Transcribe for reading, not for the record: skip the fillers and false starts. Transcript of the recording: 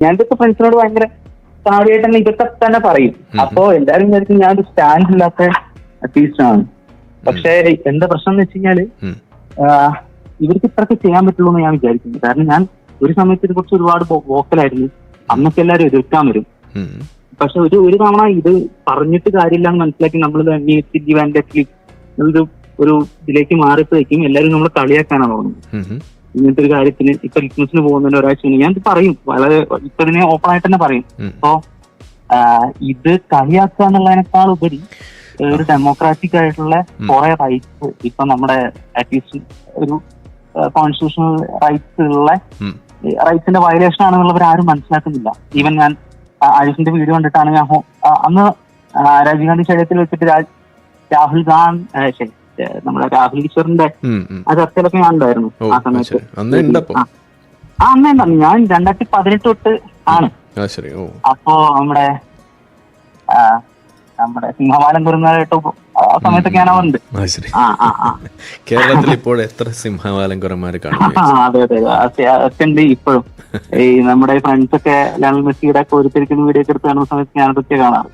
ഞാൻ ഇതൊക്കെ ഫ്രണ്ട്സിനോട് ഭയങ്കര താടിയായിട്ട് തന്നെ ഇതൊക്കെ തന്നെ പറയും. അപ്പോ എല്ലാരും വിചാരിക്കും ഞാനൊരു സ്റ്റാൻഡ് ഇല്ലാത്ത അർട്ടിസ്റ്റ് ആണ്. പക്ഷെ എന്താ പ്രശ്നം എന്ന് വെച്ച് കഴിഞ്ഞാല് ഇവർക്ക് ഇത്രയൊക്കെ ചെയ്യാൻ പറ്റുള്ളൂ എന്ന് ഞാൻ വിചാരിക്കുന്നു. കാരണം ഞാൻ ഒരു സമയത്ത് ഇതിനെ കുറിച്ച് ഒരുപാട് വോക്കലായിരുന്നു. അന്നൊക്കെ എല്ലാവരും എതിർക്കാൻ വരും. പക്ഷെ ഒരു തവണ ഇത് പറഞ്ഞിട്ട് കാര്യമില്ല എന്ന് മനസ്സിലാക്കി നമ്മൾ ഒരു ഇതിലേക്ക് മാറിയപ്പോഴേക്കും എല്ലാവരും നമ്മളെ കളിയാക്കാനാണ് തോന്നുന്നത്. ഇങ്ങനത്തെ ഒരു കാര്യത്തിന് ഇപ്പൊ ലിറ്റ്മസിന് പോകുന്നതിന് ഒരാഴ്ച മുന്നേ ഞാൻ പറയും, വളരെ ഇപ്പൊ ഇതിനെ ഓപ്പൺ ആയിട്ട് തന്നെ പറയും. അപ്പോ ഇത് കളിയാക്കുക എന്നുള്ളതിനേക്കാൾ ഉപരി ഒരു ഡെമോക്രാറ്റിക് ആയിട്ടുള്ള കുറെ റൈറ്റ്സ് ഇപ്പൊ നമ്മുടെ അറ്റ്ലീസ്റ്റ് ഒരു കോൺസ്റ്റിറ്റ്യൂഷണൽ റൈറ്റ്സ് ഉള്ള റൈറ്റ്സിന്റെ വയലേഷൻ ആണെന്നുള്ളവർ ആരും മനസ്സിലാക്കുന്നില്ല. ഈവൻ ഞാൻ ആയുഷിന്റെ വീഡിയോ കണ്ടിട്ടാണ് ഞാൻ അന്ന് രാജീവ് ഗാന്ധി സ്റ്റേഡിയത്തിൽ വെച്ചിട്ട് രാഹുൽ ഗാന്ധി നമ്മുടെ രാഹുൽ ഈശ്വറിന്റെ ആ ചർച്ചയിലൊക്കെ ഞാൻ ഉണ്ടായിരുന്നു ആ സമയത്ത്. അന്നുണ്ടായിരുന്നു. ഞാൻ 2018 തൊട്ട് ആണ്. അപ്പോ നമ്മുടെ സിംഹവാലം കുരങ്ങായിട്ട് ആ സമയത്തൊക്കെ ഞാൻ ഉണ്ട്. കേരളത്തിൽ ഇപ്പോൾ എത്ര സിംഹവാലം കുരന്മാര് കാണും? അതെ ഉണ്ട് ഇപ്പോഴും. ഈ നമ്മുടെ ഫ്രണ്ട്സ് ഒക്കെ ലയണൽ മെസ്സിയുടെ ഒക്കെ ഒരുത്തിരിക്കുന്ന വീഡിയോ ഒക്കെ എടുത്ത് കാണുന്ന സമയത്ത് ഞാനതൊക്കെ കാണാറ്.